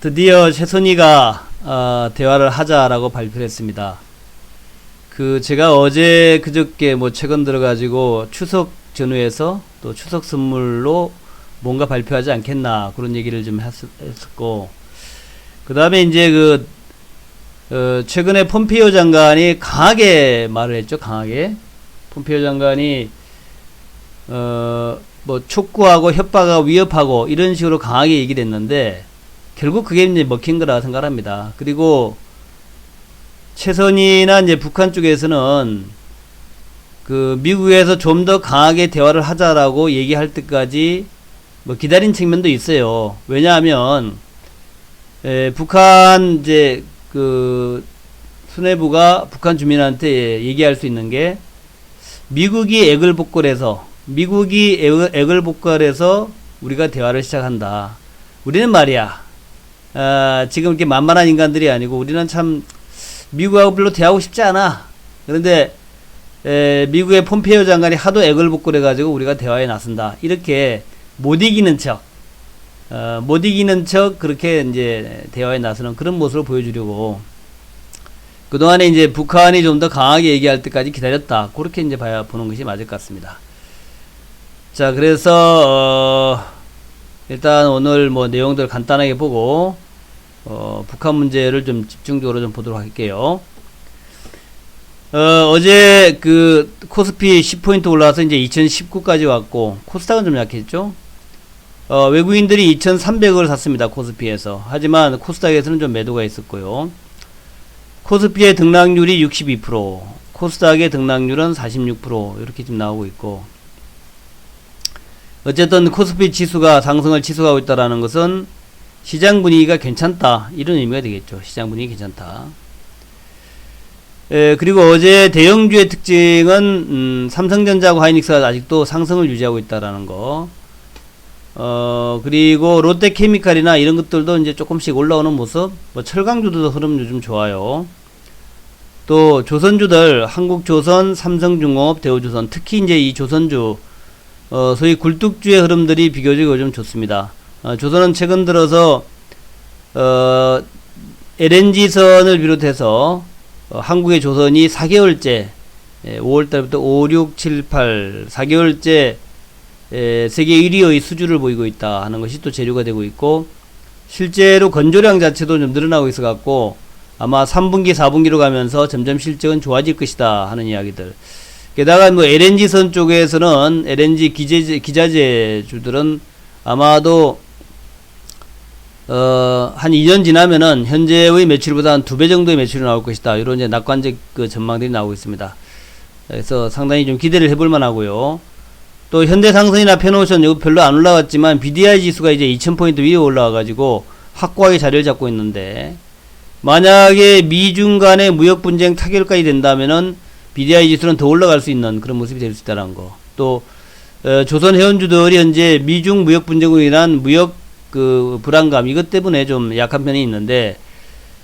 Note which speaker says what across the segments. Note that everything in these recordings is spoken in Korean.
Speaker 1: 드디어 최선희가 대화를 하자라고 발표를 했습니다. 제가 어제 그저께 최근 들어가지고 추석 전후에서 또 추석 선물로 뭔가 발표하지 않겠나 그런 얘기를 좀 했었고, 그 다음에 이제 최근에 폼페이오 장관이 강하게 말을 했죠. 강하게 폼페이오 장관이 촉구하고 협박하고 위협하고 이런 식으로 강하게 얘기를 했는데, 결국 그게 이제 먹힌 거라 생각합니다. 그리고 최선희나 이제 북한 쪽에서는 미국에서 좀 더 강하게 대화를 하자라고 얘기할 때까지 기다린 측면도 있어요. 왜냐하면 북한 이제 수뇌부가 북한 주민한테 얘기할 수 있는 게, 미국이 액을 복걸해서 우리가 대화를 시작한다. 우리는 말이야, 지금 이렇게 만만한 인간들이 아니고 우리는 참 미국하고 별로 대화하고 싶지 않아. 그런데 미국의 폼페이오 장관이 하도 액을 복걸해가지고 우리가 대화에 나선다. 이렇게 못 이기는 척 그렇게 이제 대화에 나서는 그런 모습을 보여주려고 그동안에 이제 북한이 좀 더 강하게 얘기할 때까지 기다렸다. 그렇게 이제 보는 것이 맞을 것 같습니다. 자, 그래서 일단 오늘 내용들 간단하게 보고 북한 문제를 좀 집중적으로 좀 보도록 할게요. 어제 코스피 10포인트 올라와서 이제 2019까지 왔고, 코스닥은 좀 약했죠. 외국인들이 2300을 샀습니다. 코스피에서. 하지만 코스닥에서는 좀 매도가 있었고요. 코스피의 등락률이 62%, 코스닥의 등락률은 46%, 이렇게 좀 나오고 있고, 어쨌든 코스피 지수가 상승을 지속하고 있다라는 것은 시장 분위기가 괜찮다, 이런 의미가 되겠죠. 시장 분위기 괜찮다. 그리고 어제 대형주의 특징은 삼성전자하고 하이닉스가 아직도 상승을 유지하고 있다라는 거. 그리고 롯데케미칼이나 이런 것들도 이제 조금씩 올라오는 모습. 철강주도 흐름 요즘 좋아요. 또 조선주들, 한국조선, 삼성중공업, 대우조선, 특히 이제 이 조선주, 소위 굴뚝주의 흐름들이 비교적 요즘 좋습니다. 조선은 최근 들어서 LNG선을 비롯해서 한국의 조선이 4개월째 5월달부터 5, 6, 7, 8 4개월째 세계 1위의 수주를 보이고 있다 하는 것이 또 재료가 되고 있고, 실제로 건조량 자체도 좀 늘어나고 있어 갖고 아마 3분기 4분기로 가면서 점점 실적은 좋아질 것이다 하는 이야기들. 게다가 LNG선 쪽에서는 LNG 기자재주들은 아마도 한 2년 지나면은 현재의 매출보다 한 2배 정도의 매출이 나올 것이다. 이런 이제 낙관적 전망들이 나오고 있습니다. 그래서 상당히 좀 기대를 해볼 만하고요. 또 현대상선이나 페노션 이거 별로 안 올라갔지만 BDI 지수가 이제 2000포인트 위에 올라와가지고 확고하게 자리를 잡고 있는데, 만약에 미중 간의 무역 분쟁 타결까지 된다면은 BDI 지수는 더 올라갈 수 있는 그런 모습이 될 수 있다는 거. 또 조선 해운주들이 현재 미중 무역 분쟁으로 인한 무역 불안감, 이것 때문에 좀 약한 편이 있는데,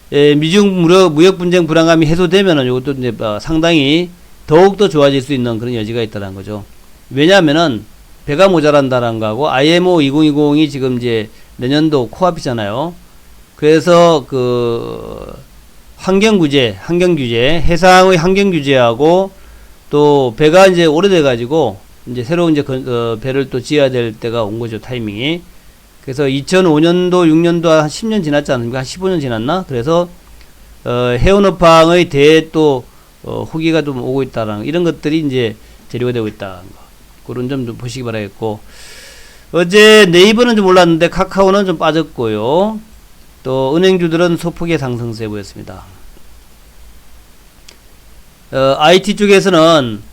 Speaker 1: 미중 무역 분쟁 불안감이 해소되면은 이것도 이제 상당히 더욱더 좋아질 수 있는 그런 여지가 있다는 거죠. 왜냐하면은 배가 모자란다는 거하고 IMO 2020이 지금 이제 내년도 코앞이잖아요. 그래서 환경 규제, 해상의 환경 규제하고 또 배가 이제 오래돼 가지고 이제 새로운 이제 배를 또 지어야 될 때가 온 거죠, 타이밍이. 그래서 2005년도, 6년도 한 10년 지났지 않습니까? 한 15년 지났나? 그래서 해운업황의 또 후기가 좀 오고 있다라는, 이런 것들이 이제 재료가 되고 있다는 거. 그런 점 좀 보시기 바라겠고, 어제 네이버는 좀 올랐는데 카카오는 좀 빠졌고요. 또 은행주들은 소폭의 상승세 보였습니다. IT 쪽에서는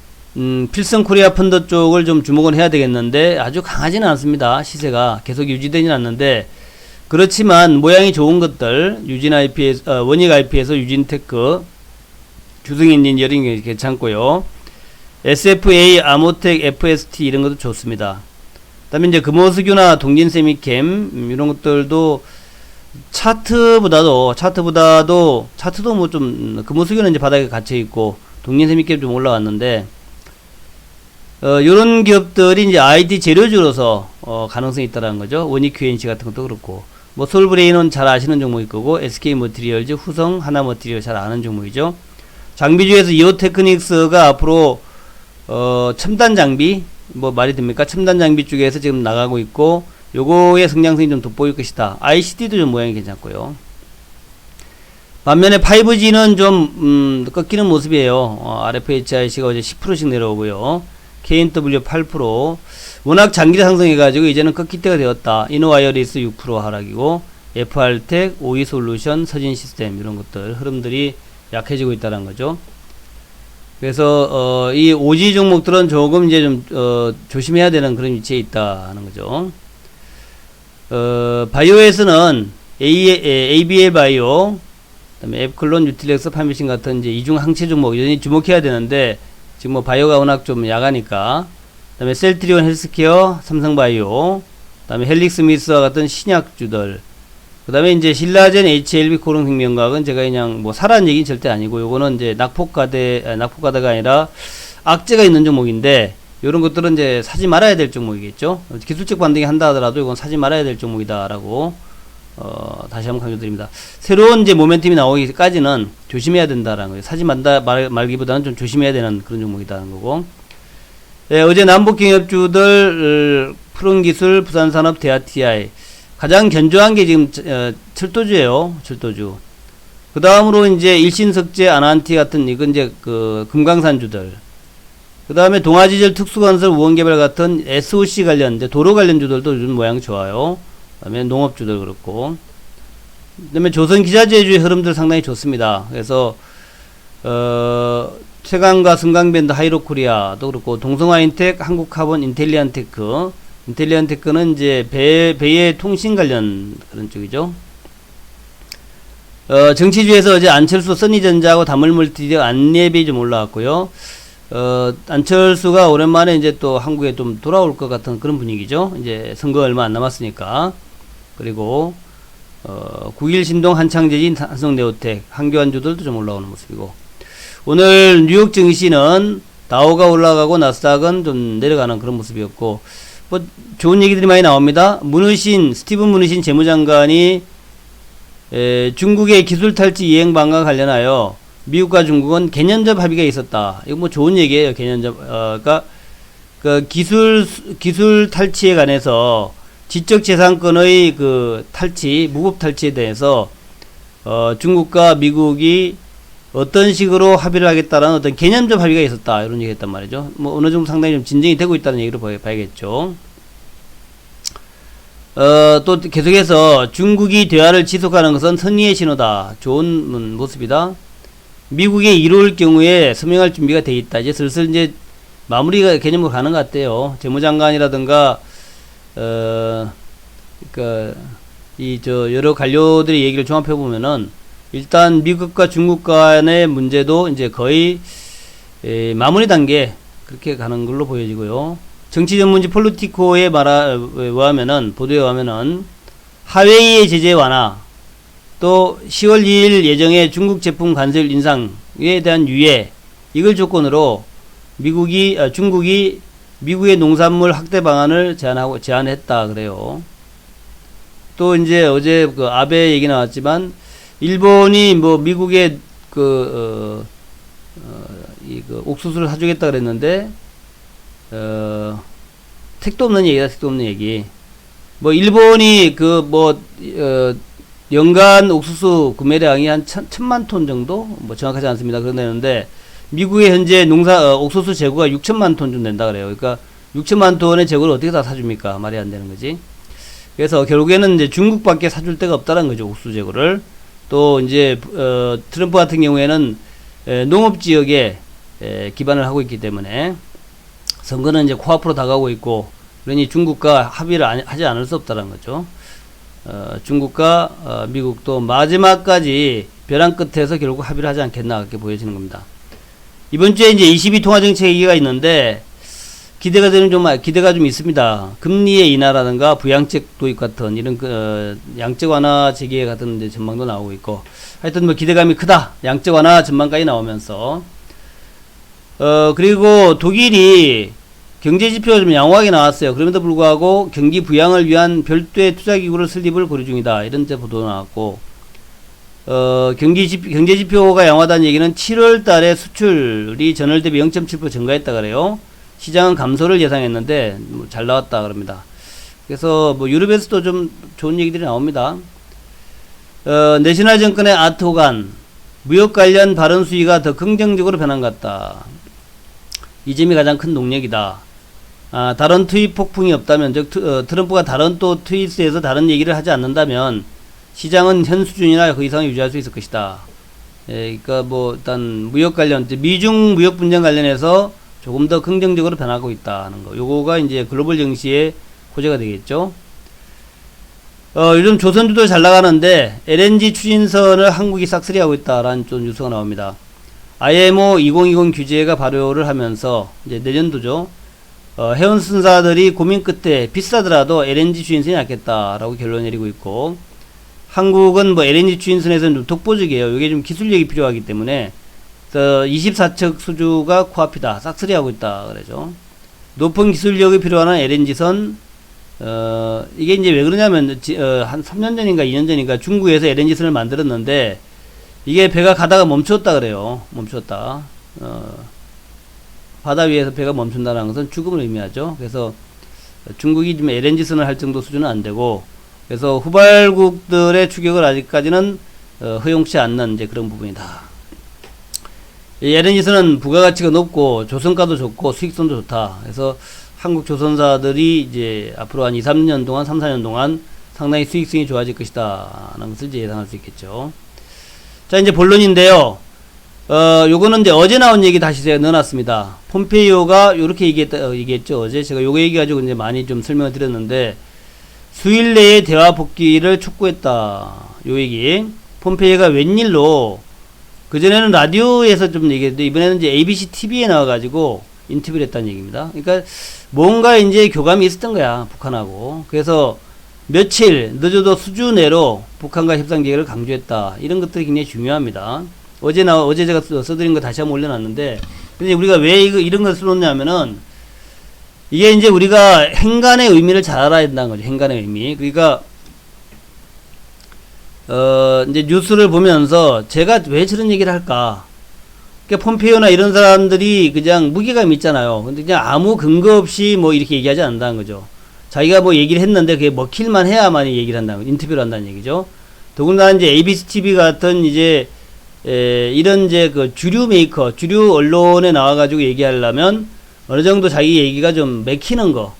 Speaker 1: 필성코리아 펀드 쪽을 좀 주목을 해야 되겠는데, 아주 강하지는 않습니다. 시세가 계속 유지되지는 않는데, 그렇지만 모양이 좋은 것들, 원익 IP에서 유진테크, 주승엔진 여링이 괜찮고요. SFA, 아모텍, FST 이런 것도 좋습니다. 그 다음에 이제 금호석유나 동진세미캠 이런 것들도 차트보다도 좀 금호석유는 이제 바닥에 갇혀 있고 동진세미캠 좀 올라왔는데, 요런 기업들이 이제 IT 재료주로서 가능성이 있다라는 거죠. 원익 QNC 같은 것도 그렇고, 뭐 솔브레인은 잘 아시는 종목일 거고, SK 머티리얼즈, 후성, 하나 머티리얼 잘 아는 종목이죠. 장비주에서 이오테크닉스가 앞으로 첨단 장비, 뭐 말이 됩니까? 첨단 장비 쪽에서 지금 나가고 있고, 요거의 성장성이 좀 돋보일 것이다. ICD도 좀 모양이 괜찮고요. 반면에 5G는 좀 꺾이는 모습이에요. RFHIC가 어제 10%씩 내려오고요. KNW 8%. 워낙 장기 상승해가지고 이제는 꺾일 때가 되었다. 이노와이어리스 6% 하락이고, FR텍, OE솔루션, 서진시스템 이런 것들 흐름들이 약해지고 있다는 거죠. 그래서 이 5G 종목들은 조금 이제 좀 조심해야 되는 그런 위치에 있다는 거죠. 바이오에서는 ABL 바이오, 그다음에 앱클론, 뉴틸렉스, 파미신 같은 이제 이중 항체 종목 여전히 주목해야 되는데, 지금 뭐 바이오가 워낙 좀 야가니까. 그다음에 셀트리온 헬스케어, 삼성바이오, 그다음에 헬릭스미스와 같은 신약주들, 그다음에 이제 신라젠, HLB, 코롱생명과학은 제가 그냥 뭐 사라는 얘기는 절대 아니고, 요거는 이제 낙폭과대가 아니라 악재가 있는 종목인데, 요런 것들은 이제 사지 말아야 될 종목이겠죠. 기술적 반등이 한다 하더라도 이건 사지 말아야 될 종목이다라고 다시 한번 강조드립니다. 새로운 이제 모멘텀이 나오기까지는 조심해야 된다라는 거예요. 사지 말기보다는 좀 조심해야 되는 그런 종목이다라는 거고. 예, 어제 남북경협주들, 푸른기술, 부산산업, 대하TI 가장 견조한 게 지금 철도주예요. 철도주. 그 다음으로 이제 일신석재, 아난티 같은 이건 이제 그 금강산주들. 그 다음에 동아지질, 특수건설, 우원개발 같은 SOC 관련, 이제 도로 관련 주들도 요즘 모양 좋아요. 그 다음에 농업주들 그렇고. 그 다음에 조선기자재주의 흐름들 상당히 좋습니다. 그래서, 최강과 승강밴드, 하이로코리아도 그렇고, 동성화인텍, 한국카본, 인텔리안테크. 인텔리안테크는 이제 배의 통신 관련 그런 쪽이죠. 정치주에서 어제 안철수, 써니전자하고 다물물티디어, 안예비 좀 올라왔고요. 안철수가 오랜만에 이제 또 한국에 좀 돌아올 것 같은 그런 분위기죠. 이제 선거 얼마 안 남았으니까. 그리고 9.1 신동, 한창재진, 한성네오텍, 한교안주들도 좀 올라오는 모습이고, 오늘 뉴욕 증시는 다우가 올라가고 나스닥은 좀 내려가는 그런 모습이었고, 뭐 좋은 얘기들이 많이 나옵니다. 스티븐 문우신 재무장관이 중국의 기술 탈취 이행 방안과 관련하여 미국과 중국은 개념적 합의가 있었다. 이거 뭐 좋은 얘기예요. 개념적 그러니까 그 기술 탈취에 관해서 지적 재산권의 그 탈취, 무법 탈취에 대해서 중국과 미국이 어떤 식으로 합의를 하겠다라는 어떤 개념적 합의가 있었다. 이런 얘기 했단 말이죠. 뭐 어느 정도 상당히 좀 진정이 되고 있다는 얘기로 봐야겠죠. 또 계속해서 중국이 대화를 지속하는 것은 선의의 신호다. 좋은 모습이다. 미국에 이룰 경우에 서명할 준비가 돼 있다. 이제 슬슬 이제 마무리가 개념으로 가는 것 같아요. 재무장관이라든가 여러 관료들의 얘기를 종합해 보면은 일단 미국과 중국 간의 문제도 이제 거의 마무리 단계 그렇게 가는 걸로 보여지고요. 정치 전문지 폴리티코의 보도에 의하면은 하웨이의 제재 완화, 또 10월 2일 예정의 중국 제품 관세율 인상에 대한 유예, 이걸 조건으로 중국이 미국의 농산물 확대 방안을 제안했다 그래요. 또 이제 어제 그 아베 얘기 나왔지만, 일본이 뭐 미국에 옥수수를 사주겠다 그랬는데, 택도 없는 얘기. 뭐 일본이 연간 옥수수 구매량이 한 1,000만 톤 정도? 뭐 정확하지 않습니다. 그런다는데, 미국의 현재 옥수수 재고가 6천만 톤 좀 된다 그래요. 그러니까 6천만 톤의 재고를 어떻게 다 사줍니까? 말이 안 되는 거지. 그래서 결국에는 이제 중국밖에 사줄 데가 없다는 거죠. 옥수수 재고를. 또 이제 트럼프 같은 경우에는 농업 지역에 기반을 하고 있기 때문에 선거는 이제 코앞으로 다가오고 있고, 그러니 중국과 합의를 하지 않을 수 없다는 거죠. 중국과 미국도 마지막까지 벼랑 끝에서 결국 합의를 하지 않겠나 그렇게 보여지는 겁니다. 이번 주에 이제 22 통화정책 얘기가 있는데 기대가 좀 있습니다. 금리의 인하라든가 부양책 도입 같은 이런 양적 완화 재개 같은 이제 전망도 나오고 있고, 하여튼 뭐 기대감이 크다. 양적 완화 전망까지 나오면서 그리고 독일이 경제지표가 좀 양호하게 나왔어요. 그럼에도 불구하고 경기 부양을 위한 별도의 투자기구를 설립을 고려 중이다. 이런 데 보도 나왔고, 경제지표가 양호하다는 얘기는 7월 달에 수출이 전월 대비 0.7% 증가했다 그래요. 시장은 감소를 예상했는데, 잘 나왔다 그럽니다. 그래서 유럽에서도 좀 좋은 얘기들이 나옵니다. 내셔널 정권의 아토간, 무역 관련 발언 수위가 더 긍정적으로 변한 것 같다. 이 점이 가장 큰 동력이다. 다른 트윗 폭풍이 없다면, 즉 트럼프가 다른 또 트윗에서 다른 얘기를 하지 않는다면 시장은 현 수준이나 그 이상을 유지할 수 있을 것이다. 그러니까 일단 무역 관련, 미중 무역 분쟁 관련해서 조금 더 긍정적으로 변하고 있다는 거. 요거가 이제 글로벌 증시의 호재가 되겠죠. 요즘 조선주도 잘 나가는데 LNG 추진선을 한국이 싹쓸이하고 있다라는 좀 뉴스가 나옵니다. IMO 2020 규제가 발효를 하면서 이제 내년도죠. 해운 선사들이 고민 끝에 비싸더라도 LNG 추진선이 낫겠다라고 결론 내리고 있고, 한국은 LNG 추진선에서는 좀 독보적이에요. 이게 좀 기술력이 필요하기 때문에 24척 수주가 코앞이다. 싹쓸이하고 있다 그러죠. 높은 기술력이 필요한 LNG선, 이게 이제 왜 그러냐면 한 3년 전인가 2년 전인가 중국에서 LNG선을 만들었는데 이게 배가 가다가 멈췄다 그래요. 멈췄다. 바다 위에서 배가 멈춘다는 것은 죽음을 의미하죠. 그래서 중국이 지금 LNG선을 할 정도 수준은 안 되고, 그래서 후발국들의 추격을 아직까지는 허용치 않는 이제 그런 부분이다. 이 LNG선은 부가가치가 높고 조선가도 좋고 수익성도 좋다. 그래서 한국 조선사들이 이제 앞으로 한 2, 3년 동안, 3, 4년 동안 상당히 수익성이 좋아질 것이다 라는 것을 이제 예상할 수 있겠죠. 자, 이제 본론인데요. 요거는 이제 어제 나온 얘기 다시 제가 넣어놨습니다. 폼페이오가 요렇게 얘기했죠. 어제 제가 요거 얘기가지고 이제 많이 좀 설명을 드렸는데, 수일 내에 대화 복귀를 촉구했다. 요 얘기. 폼페이오가 웬일로, 그전에는 라디오에서 좀 얘기했는데, 이번에는 이제 ABC TV에 나와가지고 인터뷰를 했다는 얘기입니다. 그러니까 뭔가 이제 교감이 있었던 거야, 북한하고. 그래서 며칠 늦어도 수주 내로 북한과 협상 계획을 강조했다. 이런 것들이 굉장히 중요합니다. 어제 제가 써드린 거 다시 한번 올려놨는데, 근데 우리가 왜 이런 걸 써놓냐면은, 이게 이제 우리가 행간의 의미를 잘 알아야 된다는 거죠. 행간의 의미. 그러니까, 이제 뉴스를 보면서 제가 왜 저런 얘기를 할까? 그러니까 폼페이오나 이런 사람들이 그냥 무게감이 있잖아요. 근데 그냥 아무 근거 없이 이렇게 얘기하지 않는다는 거죠. 자기가 얘기를 했는데 그게 먹힐만 해야만 얘기를 한다는 거죠. 인터뷰를 한다는 얘기죠. 더군다나 이제 ABC TV 같은 이제 이런 이제 그 주류 메이커, 주류 언론에 나와가지고 얘기하려면 어느 정도 자기 얘기가 좀 맥히는 거.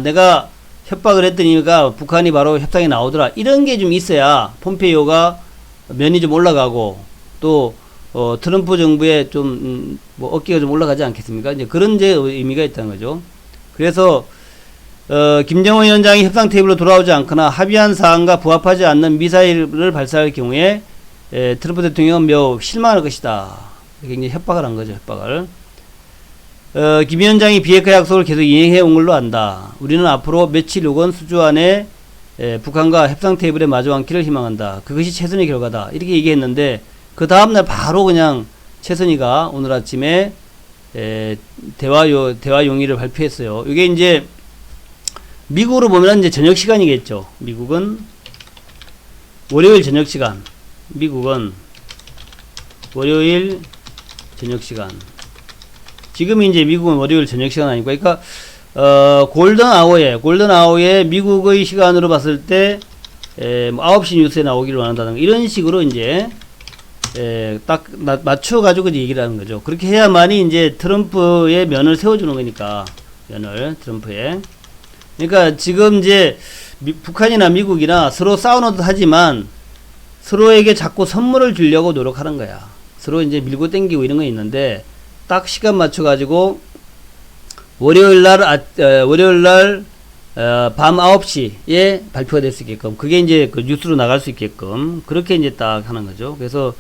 Speaker 1: 내가 협박을 했더니가 북한이 바로 협상에 나오더라. 이런 게 좀 있어야 폼페이오가 면이 좀 올라가고 또 트럼프 정부의 좀 어깨가 좀 올라가지 않겠습니까? 이제 그런 이제 의미가 있다는 거죠. 그래서 김정은 위원장이 협상 테이블로 돌아오지 않거나 합의한 사항과 부합하지 않는 미사일을 발사할 경우에 트럼프 대통령은 매우 실망할 것이다. 굉장히 협박을 한 거죠. 협박을. 김 위원장이 비핵화 약속을 계속 이행해 온 걸로 안다. 우리는 앞으로 며칠 혹은 수주 안에 북한과 협상 테이블에 마주 앉기를 희망한다. 그것이 최선의 결과다. 이렇게 얘기했는데 그 다음날 바로 그냥 최선희가 오늘 아침에 대화 용의를 발표했어요. 이게 이제 미국으로 보면 이제 저녁 시간이겠죠. 미국은 월요일 저녁 시간. 미국은 월요일 저녁 시간. 지금 이제 미국은 월요일 저녁 시간 아니고, 그러니까 골든 아워에 미국의 시간으로 봤을 때 9시 뉴스에 나오기를 원한다는 거. 이런 식으로 이제 딱 맞춰 가지고 얘기를 하는 거죠. 그렇게 해야만이 이제 트럼프의 면을 세워주는 거니까, 트럼프의. 그러니까 지금 이제 북한이나 미국이나 서로 싸우는 듯 하지만 서로에게 자꾸 선물을 주려고 노력하는 거야. 서로 이제 밀고 땡기고 이런 거 있는데, 딱 시간 맞춰가지고, 월요일날, 밤 9시에 발표가 될 수 있게끔, 그게 이제 그 뉴스로 나갈 수 있게끔, 그렇게 이제 딱 하는 거죠. 그래서,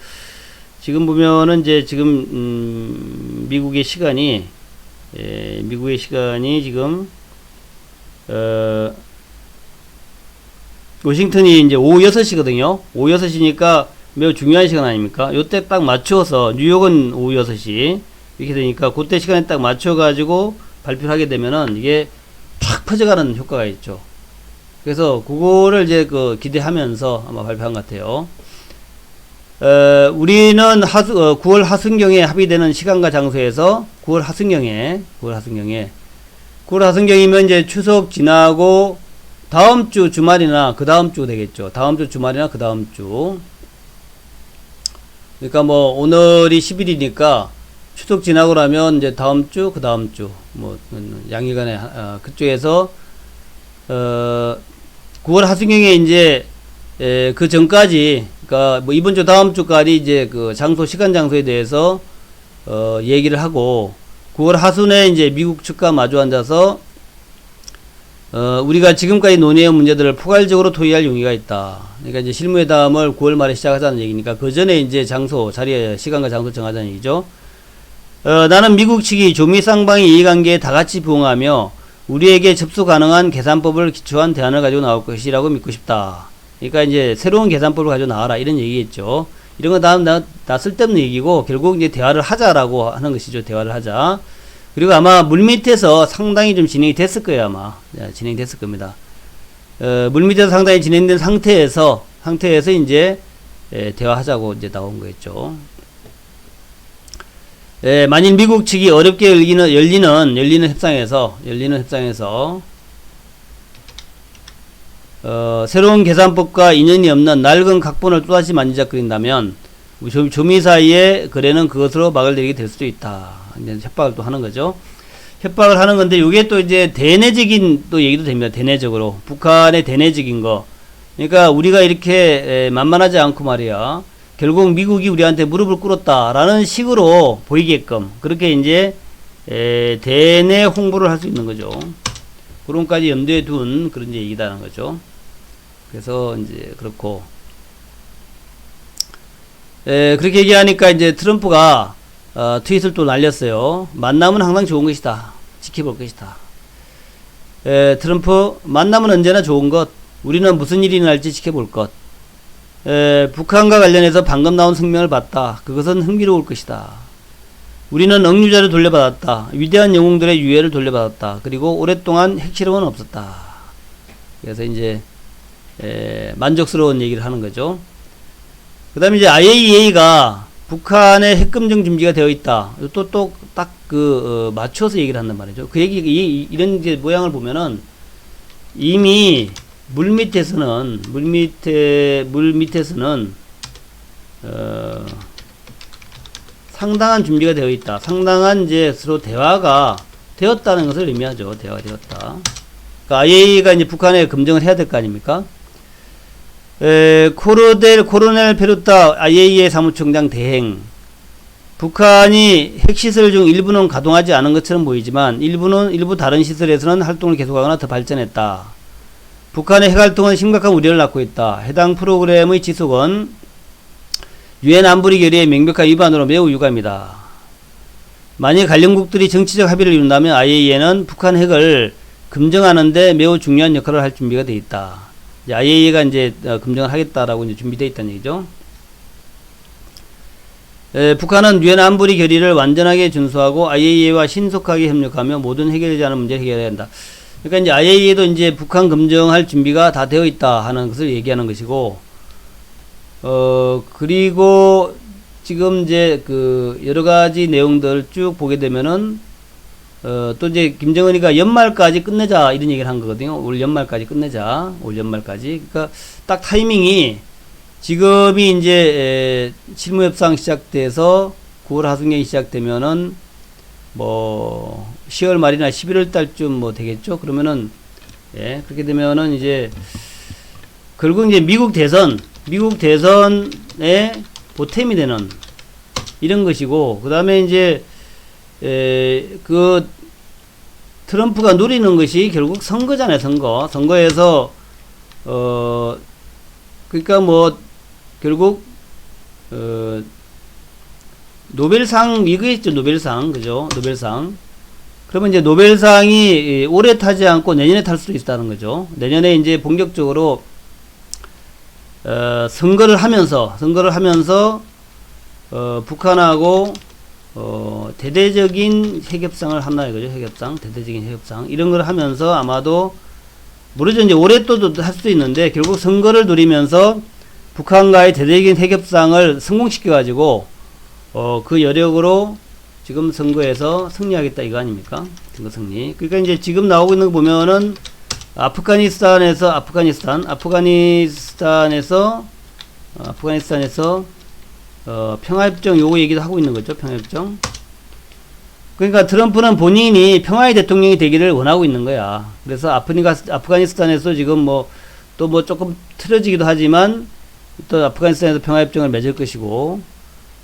Speaker 1: 지금 보면은 이제 지금, 미국의 시간이 지금, 워싱턴이 이제 오후 6시거든요. 오후 6시니까 매우 중요한 시간 아닙니까? 요때 딱 맞춰서, 뉴욕은 오후 6시, 이렇게 되니까, 그때 시간에 딱 맞춰가지고, 발표를 하게 되면은 이게 촥 퍼져가는 효과가 있죠. 그래서 그거를 이제 기대하면서 아마 발표한 것 같아요. 우리는 9월 하순경에 합의되는 시간과 장소에서 9월 하순경이면 이제 추석 지나고 다음 주 주말이나 그 다음 주 되겠죠. 다음 주 주말이나 그 다음 주. 그러니까 뭐 오늘이 10일이니까 추석 지나고 나면 이제 다음 주, 그 다음 주, 뭐 양일간에 그쪽에서 9월 하순경에 이제 그 전까지, 그러니까 뭐 이번 주 다음 주까지 이제 그 장소, 시간 장소에 대해서 얘기를 하고 9월 하순에 이제 미국 측과 마주 앉아서 우리가 지금까지 논의해온 문제들을 포괄적으로 토의할 용의가 있다. 그러니까 이제 실무회담을 9월 말에 시작하자는 얘기니까 그 전에 이제 장소, 자리에 시간과 장소 정하자는 얘기죠. 나는 미국 측이 조미 쌍방의 이해관계에 다같이 부응하며 우리에게 접수 가능한 계산법을 기초한 대안을 가지고 나올 것이라고 믿고 싶다. 그러니까 이제 새로운 계산법을 가지고 나와라 이런 얘기겠죠. 이런 거 다 쓸데없는 얘기고 결국 이제 대화를 하자라고 하는 것이죠. 대화를 하자. 그리고 아마 물밑에서 상당히 좀 진행이 됐을 거예요. 아마 진행이 됐을 겁니다. 물밑에서 상당히 진행된 상태에서 이제 대화하자고 이제 나온 거겠죠. 만일 미국 측이 어렵게 열리는 협상에서 새로운 계산법과 인연이 없는 낡은 각본을 또다시 만지작거린다면 조미 사이의 거래는 그것으로 막을 내리게 될 수도 있다. 이제 협박을 또 하는 거죠. 협박을 하는 건데 이게 또 이제 대내적인 또 얘기도 됩니다. 대내적으로 북한의 대내적인 거. 그러니까 우리가 이렇게 만만하지 않고 말이야. 결국 미국이 우리한테 무릎을 꿇었다라는 식으로 보이게끔 그렇게 이제 대내 홍보를 할 수 있는 거죠. 그런 것까지 염두에 둔 그런 얘기다라는 거죠. 그래서 이제 그렇고 그렇게 얘기하니까 이제 트럼프가 트윗을 또 날렸어요. 만남은 항상 좋은 것이다. 지켜볼 것이다. 트럼프 만남은 언제나 좋은 것. 우리는 무슨 일이 날지 지켜볼 것. 북한과 관련해서 방금 나온 성명을 봤다. 그것은 흥미로울 것이다. 우리는 억류자를 돌려받았다. 위대한 영웅들의 유해를 돌려받았다. 그리고 오랫동안 핵실험은 없었다. 그래서 이제 만족스러운 얘기를 하는 거죠. 그 다음에 이제 IAEA가 북한의 핵금정 준비가 되어 있다. 또 딱 맞춰서 얘기를 한단 말이죠. 그 얘기, 이런 이제 모양을 보면은 이미 물밑에서는 상당한 준비가 되어 있다. 상당한 이제 서로 대화가 되었다는 것을 의미하죠. 대화가 되었다. 그러니까 IAEA가 이제 북한에 검증을 해야 될 거 아닙니까? 코로넬 페루타 IAEA 사무총장 대행. 북한이 핵시설 중 일부는 가동하지 않은 것처럼 보이지만 일부 다른 시설에서는 활동을 계속하거나 더 발전했다. 북한의 핵활동은 심각한 우려를 낳고 있다. 해당 프로그램의 지속은 유엔 안보리 결의의 명백한 위반으로 매우 유감이다. 만일 관련국들이 정치적 합의를 이룬다면 IAEA는 북한 핵을 검증하는데 매우 중요한 역할을 할 준비가 되어 있다. IAEA가 이제 검증을 하겠다라고 이제 준비되어 있다는 얘기죠. 북한은 유엔 안보리 결의를 완전하게 준수하고 IAEA와 신속하게 협력하며 모든 해결되지 않은 문제를 해결해야 한다. 그러니까 이제 IAEA도 이제 북한 검증할 준비가 다 되어 있다 하는 것을 얘기하는 것이고, 그리고 지금 이제 여러 가지 내용들 쭉 보게 되면은, 또 이제 김정은이가 연말까지 끝내자 이런 얘기를 한 거거든요. 올 연말까지 끝내자. 올 연말까지. 그러니까 딱 타이밍이 지금이 이제 실무협상 시작돼서 9월 하순경이 시작되면은 뭐 10월 말이나 11월 달쯤 뭐 되겠죠. 그러면은 그렇게 되면은 이제 결국 이제 미국 대선에 보탬이 되는 이런 것이고, 그 다음에 이제 트럼프가 누리는 것이 결국 선거잖아요. 선거에서 그러니까 뭐 결국 노벨상 이거 있죠. 노벨상, 그죠? 노벨상. 그러면 이제 노벨상이 올해 타지 않고 내년에 탈 수도 있다는 거죠. 내년에 이제 본격적으로 선거를 하면서 북한하고 대대적인 핵협상을 한다 이거죠. 핵협상, 대대적인 핵협상 이런 걸 하면서 아마도 모르죠. 이제 올해 또 할 수도 있는데 결국 선거를 노리면서 북한과의 대대적인 핵협상을 성공시켜 가지고 그 여력으로 지금 선거에서 승리하겠다 이거 아닙니까? 선거 승리. 그러니까 이제 지금 나오고 있는 거 보면은 아프가니스탄에서 평화협정 요거 얘기도 하고 있는 거죠. 평화협정. 그러니까 트럼프는 본인이 평화의 대통령이 되기를 원하고 있는 거야. 그래서 아프가니스탄에서 지금 뭐 또 뭐 조금 틀어지기도 하지만 또 아프가니스탄에서 평화협정을 맺을 것이고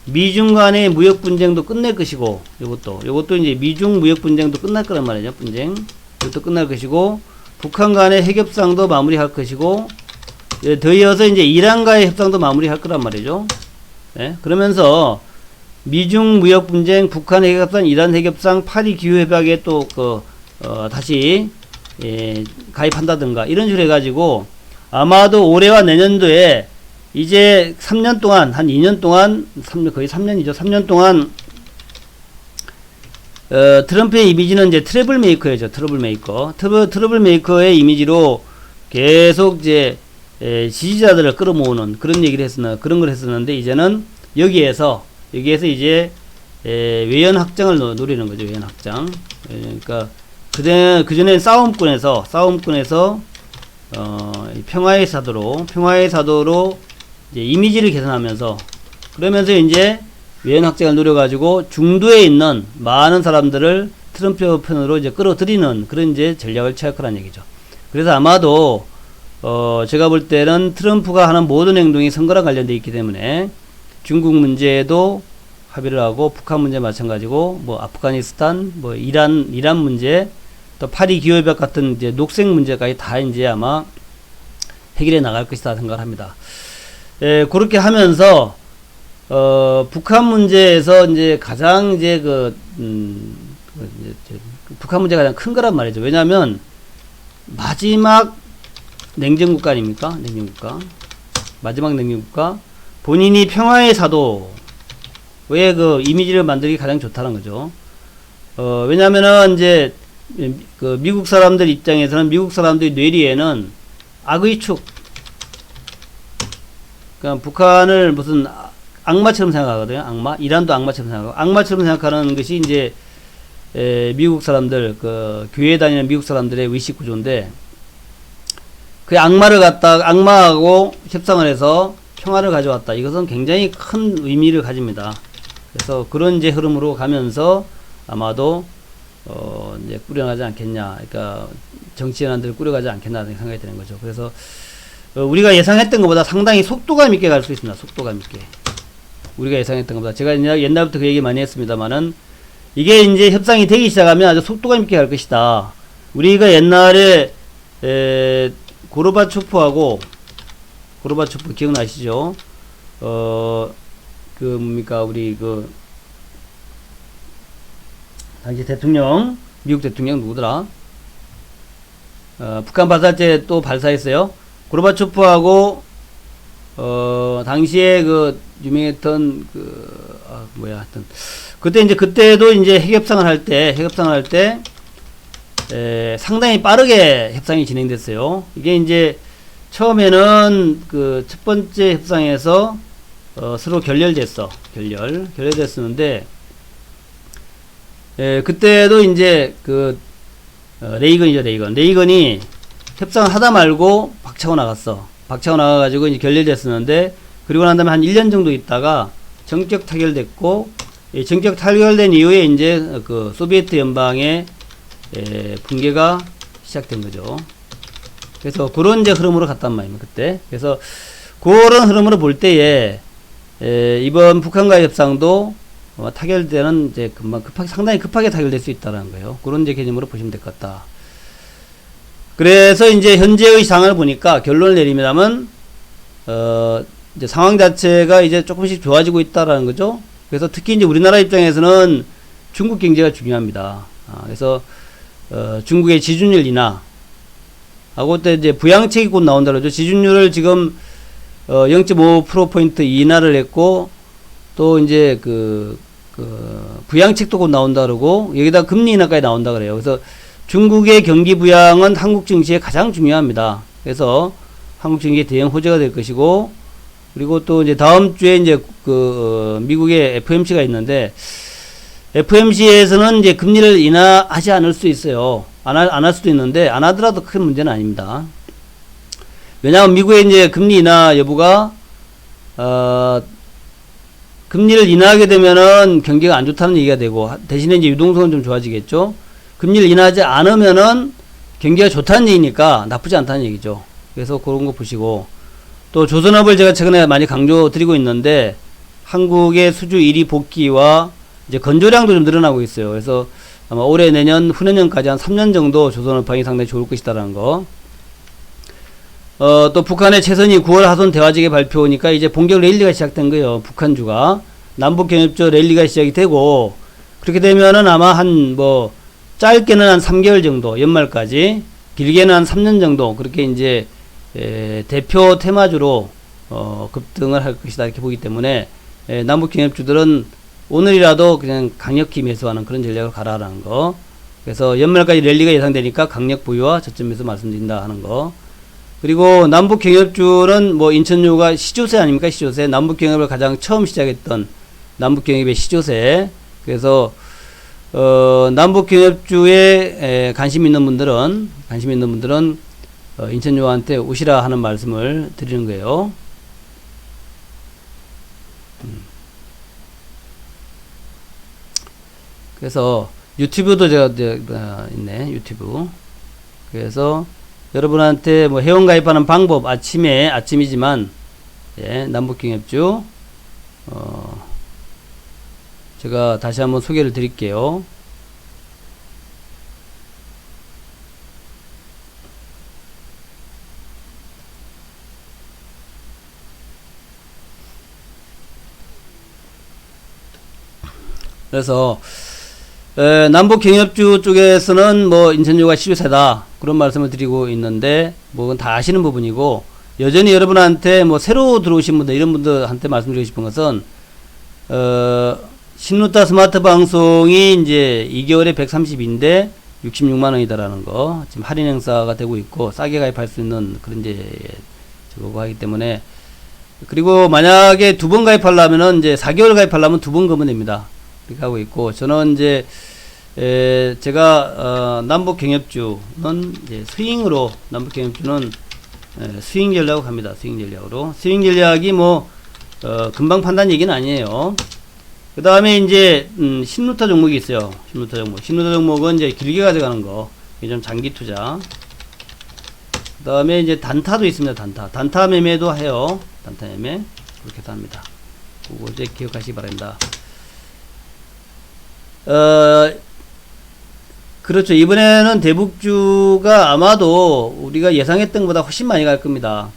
Speaker 1: 미중 간의 무역 분쟁도 끝낼 것이고 요것도 이제 미중 무역 분쟁도 끝날 거란 말이죠. 이것도 끝날 것이고 북한 간의 핵협상도 마무리할 것이고 더 이어서 이제 이란과의 협상도 마무리할 거란 말이죠. 예? 그러면서 미중 무역 분쟁, 북한 핵협상, 이란 핵협상, 파리 기후협약에 또 다시 가입한다든가 이런 식으로 해가지고 아마도 올해와 내년도에 이제 3년 동안 한 2년 동안 거의 3년이죠. 3년 동안 트럼프의 이미지는 이제 트러블 메이커죠. 트러블 메이커의 이미지로 계속 이제 지지자들을 끌어모으는 그런 걸 했었는데 이제는 여기에서 이제 외연 확장을 노리는 거죠. 외연 확장. 그러니까 그전에 싸움꾼에서 평화의 사도로 이제 이미지를 개선하면서 그러면서 이제 외연 확장을 노려가지고 중도에 있는 많은 사람들을 트럼프 편으로 이제 끌어들이는 그런 이제 전략을 취할 거란 얘기죠. 그래서 아마도 제가 볼 때는 트럼프가 하는 모든 행동이 선거랑 관련되어 있기 때문에 중국 문제에도 합의를 하고 북한 문제 마찬가지고 뭐 아프가니스탄 뭐 이란 문제 또 파리 기후협약 같은 이제 녹색 문제까지 다 이제 아마 해결해 나갈 것이다 생각을 합니다. 그렇게 하면서 북한 문제에서 이제 가장 이제 북한 문제가 가장 큰 거란 말이죠. 왜냐하면 마지막 냉전국가 아닙니까? 마지막 냉전국가 본인이 평화의 사도의 그 이미지를 만들기 가장 좋다는 거죠. 왜냐면은 이제 그 미국 사람들 입장에서는 미국 사람들의 뇌리에는 악의 축, 그러니까 북한을 무슨 악마처럼 생각하거든요. 이란도 악마처럼 생각하고 악마처럼 생각하는 것이 이제 미국 사람들 그 교회 다니는 미국 사람들의 의식 구조인데 그 악마하고 협상을 해서 평화를 가져왔다. 이것은 굉장히 큰 의미를 가집니다. 그래서 그런 이제 흐름으로 가면서 아마도 이제 꾸려가지 않겠냐. 그러니까 정치 현안들을 꾸려가지 않겠나 생각이 드는 거죠. 그래서 우리가 예상했던 것보다 상당히 속도감 있게 갈 수 있습니다. 속도감 있게. 우리가 예상했던 것보다 제가 옛날부터 그 얘기 많이 했습니다만은 이게 이제 협상이 되기 시작하면 아주 속도감 있게 갈 것이다. 우리가 옛날에 고르바초프 기억나시죠? 우리 당시 대통령, 미국 대통령 누구더라? 북한 발사체 또 발사했어요. 고르바초프하고, 당시에 유명했던, 하여튼. 그때도 이제 핵협상을 할 때, 상당히 빠르게 협상이 진행됐어요. 이게 이제, 처음에는 첫 번째 협상에서, 서로 결렬됐었는데, 그때도 이제 레이건이죠. 레이건이 협상을 하다 말고 박차고 나가가지고 이제 결렬됐었는데, 그리고 난 다음에 한 1년 정도 있다가 정격 타결됐고, 정격 타결된 이후에 이제 소비에트 연방의 붕괴가 시작된 거죠. 그래서 그런 이제 흐름으로 갔단 말입니다. 그때. 그래서 그런 흐름으로 볼 때에 이번 북한과의 협상도 타결되는 이제 상당히 급하게 타결될 수 있다는 거예요. 그런 이제 개념으로 보시면 될 것 같다. 그래서 이제 현재의 상황을 보니까 결론을 내리면 이제 상황 자체가 이제 조금씩 좋아지고 있다라는 거죠. 그래서 특히 이제 우리나라 입장에서는 중국 경제가 중요합니다. 그래서 중국의 지준율 인하 하고 또 이제 부양책이 곧 나온다 그러죠. 지준율을 지금 0.5%포인트 인하를 했고 또 이제 부양책도 곧 나온다 그러고 여기다 금리 인하까지 나온다 그래요. 그래서 중국의 경기 부양은 한국 증시에 가장 중요합니다. 그래서 한국 증시의 대형 호재가 될 것이고, 그리고 또 이제 다음 주에 이제 미국의 FOMC가 있는데, FOMC에서는 이제 금리를 인하하지 않을 수 있어요. 안 할 수도 있는데, 안 하더라도 큰 문제는 아닙니다. 왜냐하면 미국의 이제 금리 인하 여부가, 금리를 인하하게 되면은 경기가 안 좋다는 얘기가 되고, 대신에 이제 유동성은 좀 좋아지겠죠. 금리를 인하하지 않으면은 경기가 좋다는 얘기니까 나쁘지 않다는 얘기죠. 그래서 그런 거 보시고, 또 조선업을 제가 최근에 많이 강조드리고 있는데, 한국의 수주 1위 복귀와 이제 건조량도 좀 늘어나고 있어요. 그래서 아마 올해 내년 후내년까지 한 3년 정도 조선업 방이 상당히 좋을 것이다라는 거. 또 북한의 최선희 9월 하선 대화직의 발표니까 이제 본격 랠리가 시작된 거예요. 북한주가 남북 경협조 랠리가 시작이 되고, 그렇게 되면은 아마 한 뭐 짧게는 한 3개월 정도, 연말까지, 길게는 한 3년 정도, 그렇게 이제, 대표 테마주로, 급등을 할 것이다, 이렇게 보기 때문에, 남북경협주들은 오늘이라도 그냥 강력히 매수하는 그런 전략을 가라라는 거. 그래서 연말까지 랠리가 예상되니까 강력 보유와 저점에서 말씀드린다 하는 거. 그리고 남북경협주는 뭐 인천유가 시조세 아닙니까? 시조세. 남북경협을 가장 처음 시작했던 남북경협의 시조세. 그래서 남북경협주에 관심 있는 분들은 인천유한테 오시라 하는 말씀을 드리는 거예요. 그래서 유튜브도 제가 있네, 유튜브. 그래서 여러분한테 뭐 회원 가입하는 방법, 아침이지만, 예, 남북경협주 제가 다시 한번 소개를 드릴게요. 그래서 남북경협주 쪽에서는 뭐 인천유가 시주세다 그런 말씀을 드리고 있는데, 뭐 그건 다 아시는 부분이고, 여전히 여러분한테 뭐 새로 들어오신 분들, 이런 분들한테 말씀드리고 싶은 것은 신루타 스마트 방송이 이제 2개월에 130인데 66만원이다라는 거, 지금 할인 행사가 되고 있고 싸게 가입할 수 있는 그런 이제 저거 하기 때문에, 그리고 만약에 2번 가입하려면은 이제 4개월 가입하려면 2번 거면 됩니다. 이렇게 하고 있고, 저는 이제 제가 남북경협주는 이제 스윙으로, 남북경협주는 스윙 전략으로 갑니다. 스윙 전략으로. 스윙 전략이 뭐 금방 판단 얘기는 아니에요. 그 다음에 이제 신루타 종목이 있어요. 신루타 종목은 이제 길게 가져가는 거, 이게 좀 장기 투자. 그 다음에 이제 단타도 있습니다. 단타 매매도 해요. 단타 매매 그렇게 해서 합니다. 그거 이제 기억하시기 바랍니다. 그렇죠. 이번에는 대북주가 아마도 우리가 예상했던 것보다 훨씬 많이 갈 겁니다.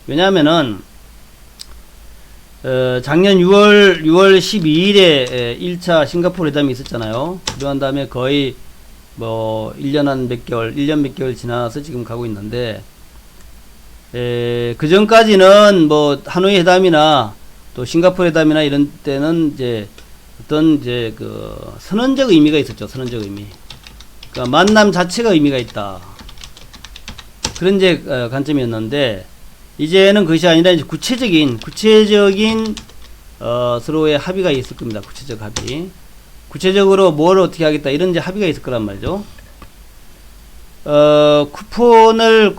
Speaker 1: 왜냐하면은 작년 6월 12일에 1차 싱가포르 회담이 있었잖아요. 그러한 다음에 거의 뭐 1년 몇 개월 지나서 지금 가고 있는데, 그 전까지는 뭐 하노이 회담이나 또 싱가포르 회담이나 이런 때는 이제 어떤 이제 그 선언적 의미가 있었죠. 선언적 의미. 그러니까 만남 자체가 의미가 있다. 그런 이제 관점이었는데, 이제는 그것이 아니라 이제 구체적인 서로의 합의가 있을 겁니다. 구체적 합의. 구체적으로 뭘 어떻게 하겠다 이런 이제 합의가 있을 거란 말이죠. 쿠폰은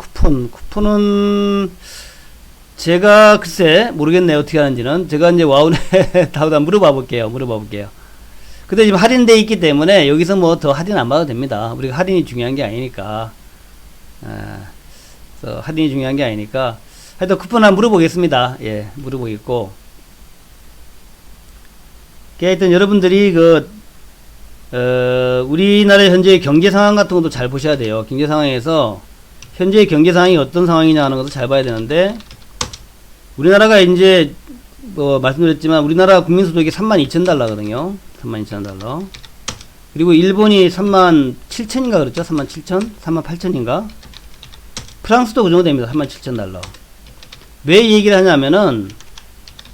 Speaker 1: 제가 글쎄 모르겠네요. 어떻게 하는지는. 제가 이제 와운에 다우다 물어봐 볼게요. 근데 지금 할인돼 있기 때문에 여기서 뭐 더 할인 안 받아도 됩니다. 우리가 할인이 중요한 게 아니니까. 그래서 할인이 중요한 게 아니니까. 하여튼 쿠폰 한번 물어보겠습니다. 예, 물어보겠고. 하여튼 여러분들이 우리나라의 현재의 경제 상황 같은 것도 잘 보셔야 돼요. 경제 상황에서 현재의 경제 상황이 어떤 상황이냐 하는 것도 잘 봐야 되는데, 우리나라가 이제 뭐 말씀드렸지만 우리나라 국민소득이 32,000달러거든요. 32,000달러. 그리고 일본이 37,000인가 그렇죠? 37,000? 38,000인가? 프랑스도 그 정도 됩니다. 37,000달러. 왜 이 얘기를 하냐면은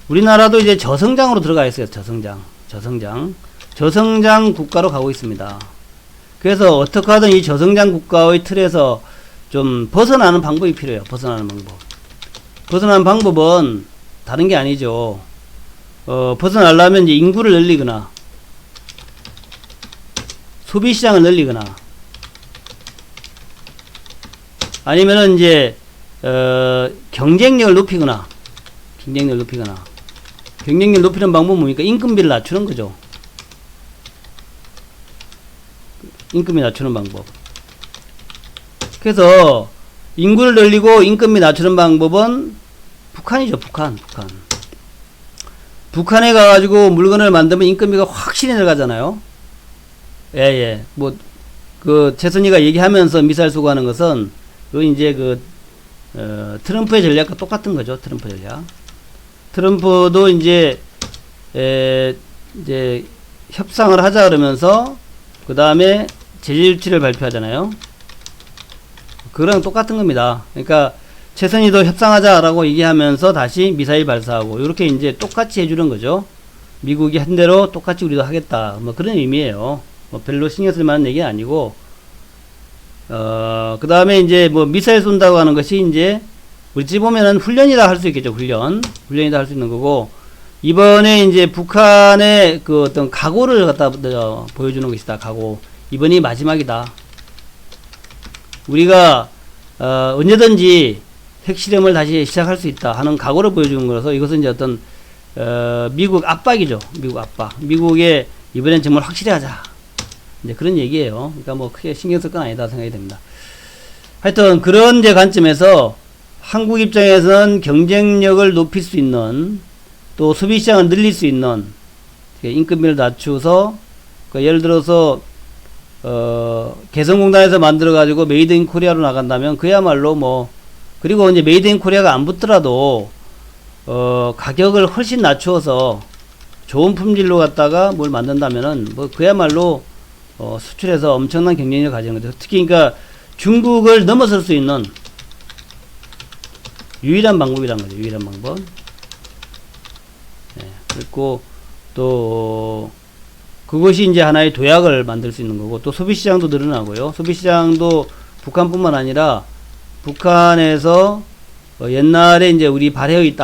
Speaker 1: 우리나라도 이제 저성장으로 들어가 있어요. 저성장. 저성장 국가로 가고 있습니다. 그래서 어떻게 하든 이 저성장 국가의 틀에서 좀 벗어나는 방법이 필요해요. 벗어나는 방법. 벗어나는 방법은 다른 게 아니죠. 벗어나려면 이제 인구를 늘리거나, 소비시장을 늘리거나, 아니면은 이제, 경쟁력을 높이거나, 경쟁력을 높이는 방법은 뭡니까? 임금비를 낮추는 거죠. 임금비 낮추는 방법. 그래서 인구를 늘리고 임금비 낮추는 방법은 북한이죠. 북한에 가가지고 물건을 만들면 임금비가 확실히 내려가잖아요. 예. 최선희가 얘기하면서 미사일 쏘고하는 것은, 이제 트럼프의 전략과 똑같은 거죠. 트럼프 전략. 트럼프도 이제 협상을 하자 그러면서, 그 다음에 제재조치를 발표하잖아요. 그거랑 똑같은 겁니다. 그러니까 최선희도 협상하자라고 얘기하면서 다시 미사일 발사하고, 이렇게 이제 똑같이 해주는 거죠. 미국이 한 대로 똑같이 우리도 하겠다, 뭐 그런 의미예요. 뭐 별로 신경 쓸 만한 얘기는 아니고, 그 다음에 이제 뭐 미사일 쏜다고 하는 것이 이제 어찌 보면은 훈련이라 할 수 있겠죠. 훈련이라 할 수 있는 거고, 이번에 이제 북한의 그 어떤 각오를 갖다 보여주는 것이다. 각오. 이번이 마지막이다. 우리가 언제든지 핵실험을 다시 시작할 수 있다 하는 각오를 보여주는 거라서, 이것은 이제 어떤 미국 압박이죠. 미국 압박. 미국의 이번엔 정말 확실히 하자, 이제 그런 얘기예요. 그러니까 뭐 크게 신경 쓸 건 아니다 생각이 됩니다. 하여튼 그런 이제 관점에서 한국 입장에서는 경쟁력을 높일 수 있는, 또 소비시장을 늘릴 수 있는, 임금비를 낮추어서, 예를 들어서 개성공단에서 만들어가지고 메이드 인 코리아로 나간다면 그야말로 뭐, 그리고 이제 메이드 인 코리아가 안 붙더라도 가격을 훨씬 낮추어서 좋은 품질로 갖다가 뭘 만든다면은 뭐 그야말로 수출해서 엄청난 경쟁력을 가지는 거죠. 특히 그러니까 중국을 넘어설 수 있는 유일한 방법이란 거죠. 유일한 방법. 네, 그리고 또 그것이 이제 하나의 도약을 만들 수 있는 거고, 또 소비시장도 늘어나고요. 소비시장도 북한뿐만 아니라 북한에서 옛날에 이제 우리 발해의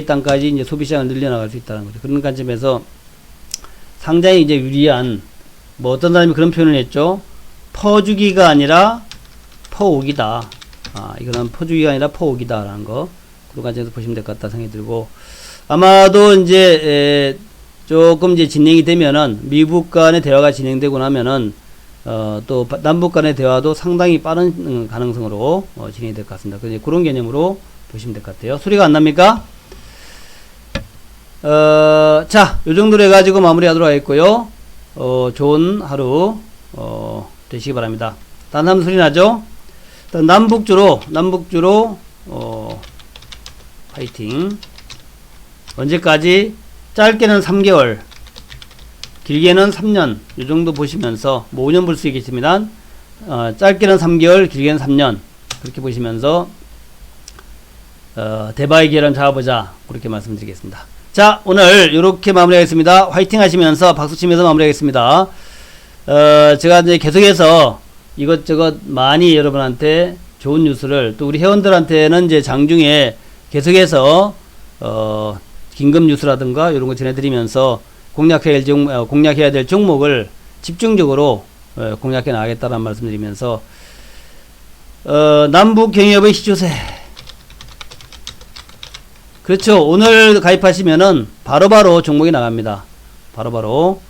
Speaker 1: 땅까지 이제 소비시장을 늘려나갈 수 있다는 거죠. 그런 관점에서 상당히 이제 유리한, 뭐 어떤 사람이 그런 표현을 했죠. 퍼주기가 아니라 퍼오기다. 이거는 퍼주기가 아니라 퍼오기다라는 거. 그런 관점에서 보시면 될 것 같다 생각이 들고, 아마도 이제 조금 이제 진행이 되면은, 미국 간의 대화가 진행되고 나면은 또 남북 간의 대화도 상당히 빠른 가능성으로 진행이 될 것 같습니다. 그런 개념으로 보시면 될 것 같아요. 소리가 안 납니까? 자, 요 정도로 해가지고 마무리하도록 하겠고요. 좋은 하루 되시기 바랍니다. 딴 사람 소리 나죠? 남북주로 파이팅. 언제까지? 짧게는 3개월, 길게는 3년, 요 정도 보시면서, 뭐 5년 볼 수 있겠지만, 짧게는 3개월, 길게는 3년, 그렇게 보시면서, 대박의 기회를 잡아보자, 그렇게 말씀드리겠습니다. 자, 오늘 요렇게 마무리하겠습니다. 화이팅 하시면서 박수 치면서 마무리하겠습니다. 제가 이제 계속해서 이것저것 많이 여러분한테 좋은 뉴스를, 또 우리 회원들한테는 이제 장중에 계속해서 긴급 뉴스라든가 이런 거 전해드리면서 공략해야 될 종목을 집중적으로 공략해 나가겠다는 말씀드리면서, 남북 경협의 시조세. 그렇죠. 오늘 가입하시면은 바로바로 종목이 나갑니다. 바로바로.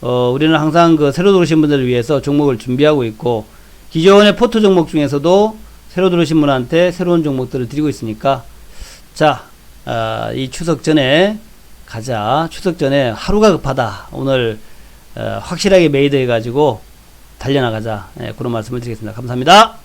Speaker 1: 우리는 항상 새로 들어오신 분들을 위해서 종목을 준비하고 있고, 기존의 포트 종목 중에서도 새로 들어오신 분한테 새로운 종목들을 드리고 있으니까, 자, 이 추석 전에 가자. 추석 전에 하루가 급하다. 오늘 확실하게 메이드 해가지고 달려나가자. 그런 말씀을 드리겠습니다. 감사합니다.